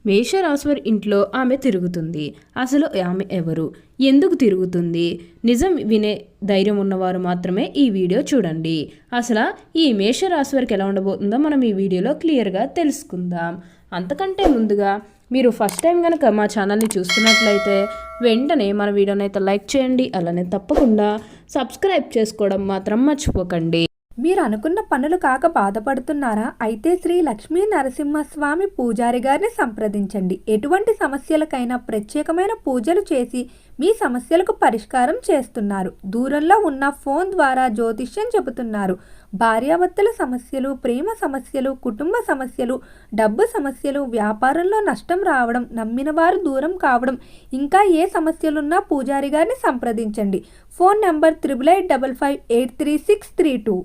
మేషరాశివారి ఇంట్లో ఆమె తిరుగుతుంది. అసలు ఆమె ఎవరు, ఎందుకు తిరుగుతుంది? నిజం వినే ధైర్యం ఉన్నవారు మాత్రమే ఈ వీడియో చూడండి. అసలు ఈ మేషరాశివారికి ఎలా ఉండబోతుందో మనం ఈ వీడియోలో క్లియర్గా తెలుసుకుందాం. అంతకంటే ముందుగా మీరు ఫస్ట్ టైం కనుక మా ఛానల్ని చూస్తున్నట్లయితే వెంటనే మన వీడియోని అయితే లైక్ చేయండి. అలానే తప్పకుండా సబ్స్క్రైబ్ చేసుకోవడం మాత్రం మర్చిపోకండి. మీరు అనుకున్న పనులు కాక బాధపడుతున్నారా? అయితే శ్రీ లక్ష్మీ నరసింహస్వామి పూజారి గారిని సంప్రదించండి. ఎటువంటి సమస్యలకైనా ప్రత్యేకమైన పూజలు చేసి మీ సమస్యలకు పరిష్కారం చేస్తున్నారు. దూరంలో ఉన్న ఫోన్ ద్వారా జ్యోతిష్యం చెబుతున్నారు. భార్యాభర్తల సమస్యలు, ప్రేమ సమస్యలు, కుటుంబ సమస్యలు, డబ్బు సమస్యలు, వ్యాపారంలో నష్టం రావడం, నమ్మిన వారు దూరం కావడం, ఇంకా ఏ సమస్యలున్నా పూజారి గారిని సంప్రదించండి. Phone number 8855533632.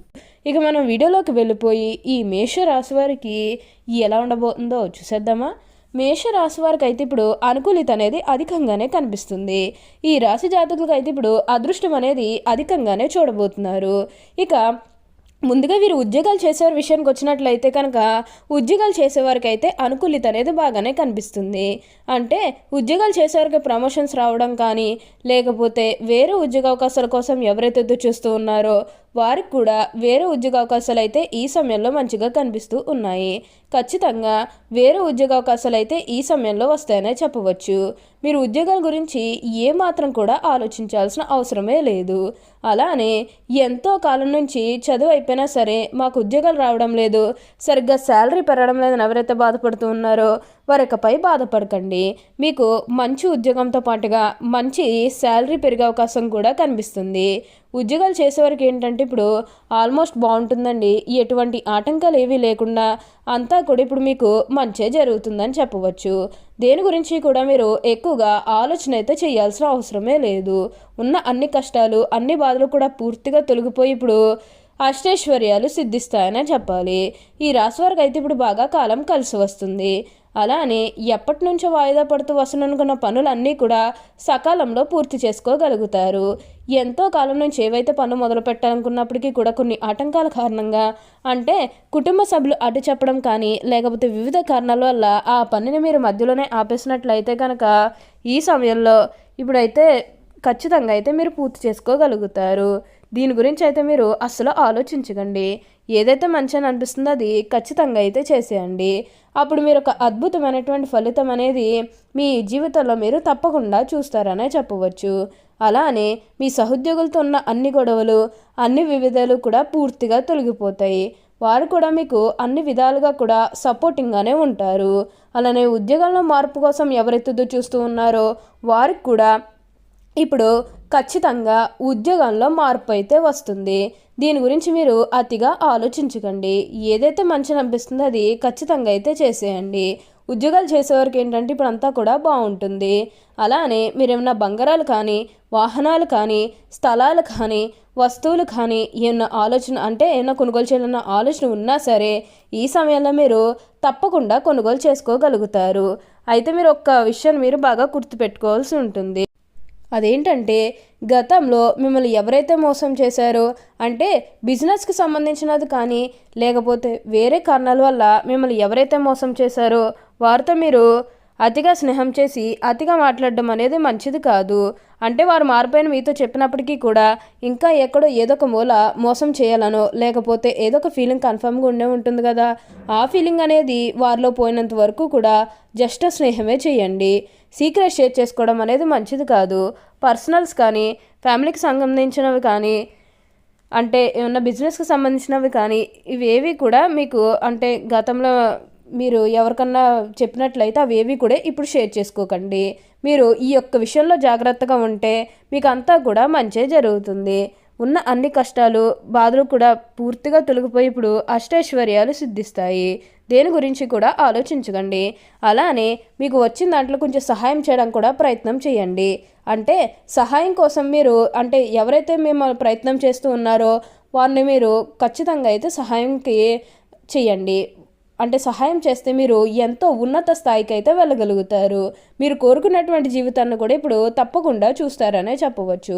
ఇక మనం వీడియోలోకి వెళ్ళిపోయి ఈ మేషరాశి వారికి ఎలా ఉండబోతుందో చూసేద్దామా. మేషరాశి వారికి అయితే ఇప్పుడు అనుకూలిత అనేది అధికంగానే కనిపిస్తుంది. ఈ రాశి జాతకులకు అయితే ఇప్పుడు అదృష్టం అనేది అధికంగానే చూడబోతున్నారు. ఇక ముందుగా వీరు ఉద్యోగాలు చేసేవారి విషయానికి వచ్చినట్లయితే కనుక ఉద్యోగాలు చేసేవారికి అయితే అనుకూలిత అనేది బాగానే కనిపిస్తుంది. అంటే ఉద్యోగాలు చేసేవారికి ప్రమోషన్స్ రావడం కానీ, లేకపోతే వేరే ఉద్యోగ అవకాశాల కోసం ఎవరైతే ఎదురు చూస్తూ ఉన్నారో వారికి కూడా వేరే ఉద్యోగ అవకాశాలు అయితే ఈ సమయంలో మంచిగా కనిపిస్తూ ఉన్నాయి. ఖచ్చితంగా వేరే ఉద్యోగ అవకాశాలు అయితే ఈ సమయంలో వస్తాయనే చెప్పవచ్చు. మీరు ఉద్యోగాల గురించి ఏమాత్రం కూడా ఆలోచించాల్సిన అవసరమే లేదు. అలానే ఎంతో కాలం నుంచి చదువు అయిపోయినా సరే మాకు ఉద్యోగాలు రావడం లేదు, సరిగ్గా శాలరీ పెరగడం లేదని ఎవరైతే బాధపడుతూ ఉన్నారో వారికపై బాధపడకండి. మీకు మంచి ఉద్యోగంతో పాటుగా మంచి శాలరీ పెరిగే అవకాశం కూడా కనిపిస్తుంది. ఉద్యోగాలు చేసేవారికి ఏంటంటే ఇప్పుడు ఆల్మోస్ట్ బాగుంటుందండి. ఎటువంటి ఆటంకాలు ఏవీ లేకుండా అంతా కూడా ఇప్పుడు మీకు మంచే జరుగుతుందని చెప్పవచ్చు. దేని గురించి కూడా మీరు ఎక్కువగా ఆలోచన అయితే చేయాల్సిన అవసరమే లేదు. ఉన్న అన్ని కష్టాలు, అన్ని బాధలు కూడా పూర్తిగా తొలగిపోయి ఇప్పుడు అష్టైశ్వర్యాలు సిద్ధిస్తాయని చెప్పాలి. ఈ రాశి వారికి అయితే ఇప్పుడు బాగా కాలం కలిసి వస్తుంది. అలానే ఎప్పటి నుంచో వాయిదా పడుతూ వస్తున్ననుకున్న పనులన్నీ కూడా సకాలంలో పూర్తి చేసుకోగలుగుతారు. ఎంతో కాలం నుంచి ఏవైతే పనులు మొదలు పెట్టాలనుకున్నప్పటికీ కూడా కొన్ని ఆటంకాల కారణంగా, అంటే కుటుంబ సభ్యులు అడ్డు చెప్పడం కానీ, లేకపోతే వివిధ కారణాల వల్ల ఆ పనిని మీరు మధ్యలోనే ఆపేసినట్లయితే కనుక ఈ సమయంలో ఇప్పుడైతే ఖచ్చితంగా అయితే మీరు పూర్తి చేసుకోగలుగుతారు. దీని గురించి అయితే మీరు అస్సలు ఆలోచించకండి. ఏదైతే మంచి అని అనిపిస్తుందో అది ఖచ్చితంగా అయితే చేసేయండి. అప్పుడు మీరు ఒక అద్భుతమైనటువంటి ఫలితం అనేది మీ జీవితంలో మీరు తప్పకుండా చూస్తారనే చెప్పవచ్చు. అలానే మీ సహోద్యోగులతో ఉన్న అన్ని గొడవలు, అన్ని వివిధాలు కూడా పూర్తిగా తొలగిపోతాయి. వారు కూడా మీకు అన్ని విధాలుగా కూడా సపోర్టింగ్గానే ఉంటారు. అలానే ఉద్యోగంలో మార్పు కోసం ఎవరైతే చూస్తూ ఉన్నారో వారికి కూడా ఇప్పుడు ఖచ్చితంగా ఉద్యోగంలో మార్పు అయితే వస్తుంది. దీని గురించి మీరు అతిగా ఆలోచించకండి. ఏదైతే మంచిని అనిపిస్తుందో అది ఖచ్చితంగా అయితే చేసేయండి. ఉద్యోగాలు చేసేవారికి ఏంటంటే ఇప్పుడు అంతా కూడా బాగుంటుంది. అలానే మీరు ఏమైనా బంగారాలు కానీ, వాహనాలు కానీ, స్థలాలు కానీ, వస్తువులు కానీ ఏమన్నా ఆలోచన, అంటే ఏమైనా కొనుగోలు చేయాలన్న ఆలోచన ఉన్నా సరే ఈ సమయంలో మీరు తప్పకుండా కొనుగోలు చేసుకోగలుగుతారు. అయితే మీరు ఒక్క విషయాన్ని మీరు బాగా గుర్తుపెట్టుకోవాల్సి ఉంటుంది. అదేంటంటే గతంలో మిమ్మల్ని ఎవరైతే మోసం చేశారో, అంటే బిజినెస్కి సంబంధించినది కానీ, లేకపోతే వేరే కారణాల వల్ల మిమ్మల్ని ఎవరైతే మోసం చేశారో వారితో మీరు అతిగా స్నేహం చేసి అతిగా మాట్లాడడం అనేది మంచిది కాదు. అంటే వారు మారిపోయిన మీతో చెప్పినప్పటికీ కూడా ఇంకా ఎక్కడో ఏదో ఒక మూల మోసం చేయాలనో, లేకపోతే ఏదో ఒక ఫీలింగ్ కన్ఫర్మ్గా ఉండే ఉంటుంది కదా, ఆ ఫీలింగ్ అనేది వారిలో పోయినంత వరకు కూడా జస్ట్ స్నేహమే చేయండి. సీక్రెట్ షేర్ చేసుకోవడం అనేది మంచిది కాదు. పర్సనల్స్ కానీ, ఫ్యామిలీకి సంబంధించినవి కానీ, అంటే ఏమన్నా బిజినెస్కి సంబంధించినవి కానీ ఇవేవి కూడా మీకు, అంటే గతంలో మీరు ఎవరికన్నా చెప్పినట్లయితే అవేవి కూడా ఇప్పుడు షేర్ చేసుకోకండి. మీరు ఈ యొక్క విషయంలో జాగ్రత్తగా ఉంటే మీకు అంతా కూడా మంచే జరుగుతుంది. ఉన్న అన్ని కష్టాలు, బాధలు కూడా పూర్తిగా తొలగిపోయి ఇప్పుడు అష్టైశ్వర్యాలు సిద్ధిస్తాయి. దేని గురించి కూడా ఆలోచించకండి. అలానే మీకు వచ్చిన దాంట్లో కొంచెం సహాయం చేయడం కూడా ప్రయత్నం చేయండి. అంటే సహాయం కోసం మీరు, అంటే ఎవరైతే మేము ప్రయత్నం చేస్తూ ఉన్నారో వారిని మీరు ఖచ్చితంగా అయితే సహాయంకి చేయండి. అంటే సహాయం చేస్తే మీరు ఎంతో ఉన్నత స్థాయికి అయితే వెళ్ళగలుగుతారు. మీరు కోరుకున్నటువంటి జీవితాన్ని కూడా ఇప్పుడు తప్పకుండా చూస్తారనే చెప్పవచ్చు.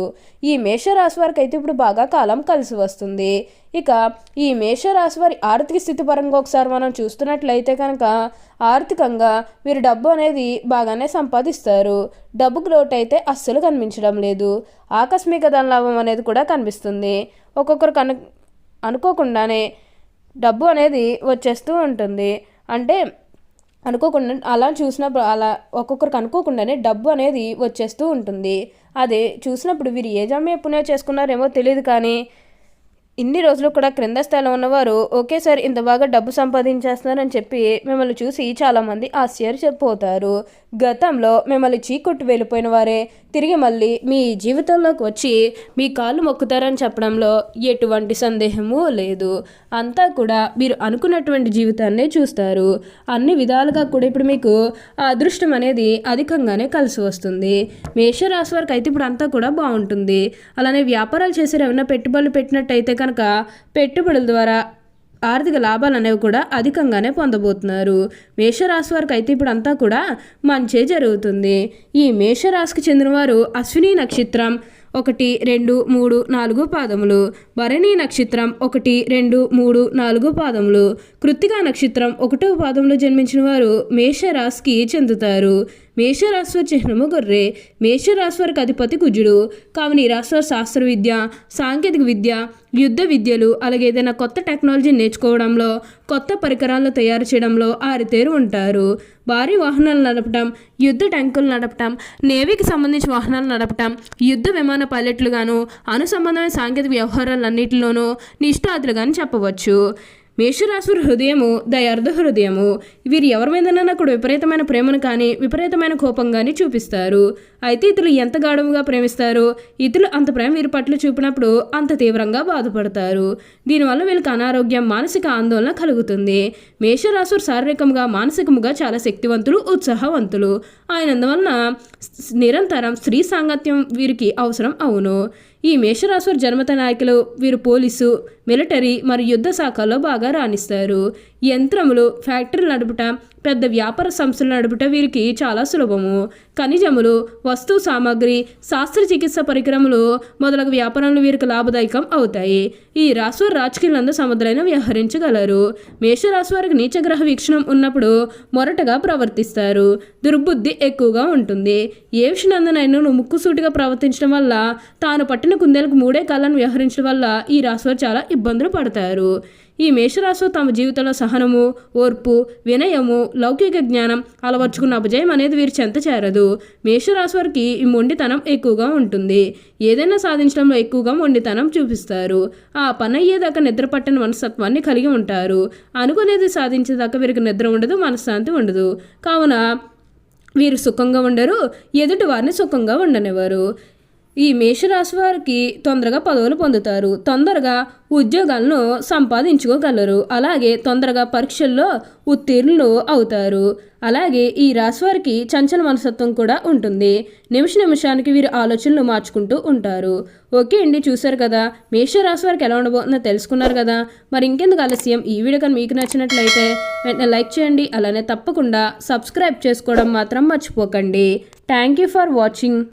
ఈ మేషరాశి వారికి అయితే ఇప్పుడు బాగా కాలం కలిసి వస్తుంది. ఇక ఈ మేషరాశి వారి ఆర్థిక స్థితి పరంగా ఒకసారి మనం చూస్తున్నట్లయితే కనుక ఆర్థికంగా మీరు డబ్బు అనేది బాగానే సంపాదిస్తారు. డబ్బుకు లోటు అయితే అస్సలు కనిపించడం లేదు. ఆకస్మిక ధనలాభం అనేది కూడా కనిపిస్తుంది. ఒక్కొక్కరికి అనుకోకుండానే డబ్బు అనేది వచ్చేస్తూ ఉంటుంది. అంటే అనుకోకుండా అలా చూసినప్పుడు అలా ఒక్కొక్కరికి అనుకోకుండానే డబ్బు అనేది వచ్చేస్తూ ఉంటుంది. అదే చూసినప్పుడు వీరు ఏ జన్మ పుణ్యం చేసుకున్నారేమో తెలియదు, కానీ ఇన్ని రోజులు కూడా క్రింద స్థాయిలో ఉన్నవారు ఒకేసారి ఇంత బాగా డబ్బు సంపాదించేస్తున్నారని చెప్పి మిమ్మల్ని చూసి చాలామంది ఆశ్చర్యపోతారు. గతంలో మిమ్మల్ని చీకొట్టు వెళ్ళిపోయిన వారే తిరిగి మళ్ళీ మీ జీవితంలోకి వచ్చి మీ కాళ్ళు మొక్కుతారని చెప్పడంలో ఎటువంటి సందేహము లేదు. అంతా కూడా మీరు అనుకున్నటువంటి జీవితాన్నే చూస్తారు. అన్ని విధాలుగా కూడా ఇప్పుడు మీకు ఆ అదృష్టం అనేది అధికంగానే కలిసి వస్తుంది. మేషరాశి వారికి అయితే ఇప్పుడు అంతా కూడా బాగుంటుంది. అలానే వ్యాపారాలు చేసే ఏమైనా పెట్టుబడులు పెట్టినట్టయితే కనుక పెట్టుబడుల ద్వారా ఆర్థిక లాభాలు అనేవి కూడా అధికంగానే పొందబోతున్నారు. మేషరాశి వారికి అయితే ఇప్పుడు అంతా కూడా మంచే జరుగుతుంది. ఈ మేషరాశికి చెందినవారు అశ్విని నక్షత్రం 1, 2, 3, 4 పాదములు, భరణి నక్షత్రం 1, 2, 3, 4 పాదములు, కృత్తికా నక్షత్రం 1వ పాదంలో జన్మించిన వారు మేషరాశికి చెందుతారు. మేషరాశి వారి చిహ్నము గొర్రె. మేషరాశి వారికి అధిపతి కుజుడు. కావున ఈ రాశి వారి శాస్త్ర విద్య, సాంకేతిక విద్య, యుద్ధ విద్యలు, అలాగే ఏదైనా కొత్త టెక్నాలజీ నేర్చుకోవడంలో, కొత్త పరికరాలను తయారు చేయడంలో ఆరితేరు ఉంటారు. భారీ వాహనాలు నడపటం, యుద్ధ ట్యాంకులు నడపటం, నేవీకి సంబంధించిన వాహనాలు నడపటం, యుద్ధ విమాన పైలట్లుగాను, అనుసంబంధమైన సాంకేతిక వ్యవహారాలన్నింటిలోనూ నిష్ఠాతులుగాను చెప్పవచ్చు. మేషరాశి హృదయము దయార్థ హృదయము. వీరు ఎవరి మీదనైనా కూడా విపరీతమైన ప్రేమను కానీ విపరీతమైన కోపం కానీ చూపిస్తారు. అయితే ఇతరులు ఎంత గాఢముగా ప్రేమిస్తారో ఇతరులు అంత ప్రేమ వీరి పట్ల చూపినప్పుడు అంత తీవ్రంగా బాధపడతారు. దీనివల్ల వీళ్ళకి అనారోగ్యం, మానసిక ఆందోళన కలుగుతుంది. మేషరాశి శారీరకంగా మానసికముగా చాలా శక్తివంతులు, ఉత్సాహవంతులు. ఆయనందువలన నిరంతరం స్త్రీ సాంగత్యం వీరికి అవసరం అవును. ఈ మేషరాశి జన్మత నాయకులు వీరు పోలీసు, మిలిటరీ మరియు యుద్ధ శాఖల్లో బాగా రాణిస్తారు. యంత్రములు, ఫ్యాక్టరీలు నడుపుట, పెద్ద వ్యాపార సంస్థలు నడుపుట వీరికి చాలా సులభము. ఖనిజములు, వస్తు సామాగ్రి, శస్త్రచికిత్స పరికరములు మొదలగు వ్యాపారాలు వీరికి లాభదాయకం అవుతాయి. ఈ రాశి రాజకీయాలందు సమర్థులైన వ్యవహరించగలరు. మేషరాశి వారికి నీచగ్రహ వీక్షణం ఉన్నప్పుడు మొరటగా ప్రవర్తిస్తారు. దుర్బుద్ధి ఎక్కువగా ఉంటుంది. ఏ విషయానందునైనా ముక్కుసూటిగా ప్రవర్తించడం వల్ల, తాను పట్టిన కుందేలకు 3 కాలాలను వ్యవహరించడం వల్ల ఈ రాశి వారు చాలా ఇబ్బందులు పడతారు. ఈ మేషరాశి తమ జీవితంలో సహనము, ఓర్పు, వినయము, లౌకిక జ్ఞానం అలవర్చుకున్న అపజయం అనేది వీరి చెంత చేరదు. మేషరాశి వారికి ఈ మొండితనం ఎక్కువగా ఉంటుంది. ఏదైనా సాధించడంలో ఎక్కువగా మొండితనం చూపిస్తారు. ఆ పని అయ్యేదాకా నిద్ర పట్టని మనస్తత్వాన్ని కలిగి ఉంటారు. అనుకునేది సాధించేదాకా వీరికి నిద్ర ఉండదు, మనశ్శాంతి ఉండదు. కావున వీరు సుఖంగా ఉండరు, ఎదుటి వారిని సుఖంగా ఉండనివారు. ఈ మేషరాశి వారికి తొందరగా పదవులు పొందుతారు. తొందరగా ఉద్యోగాలను సంపాదించుకోగలరు. అలాగే తొందరగా పరీక్షల్లో ఉత్తీర్ణులు అవుతారు. అలాగే ఈ రాశి వారికి చంచల మనస్తత్వం కూడా ఉంటుంది. నిమిషానికి వీరి ఆలోచనలు మార్చుకుంటూ ఉంటారు. ఓకే అండి, చూశారు కదా మేషరాశి వారికి ఎలా ఉండబోతుందో తెలుసుకున్నారు కదా. మరి ఇంకెందుకు ఆలస్యం, ఈ వీడియో కానీ మీకు నచ్చినట్లయితే వెంటనే లైక్ చేయండి. అలానే తప్పకుండా సబ్స్క్రైబ్ చేసుకోవడం మాత్రం మర్చిపోకండి. Thank you for watching.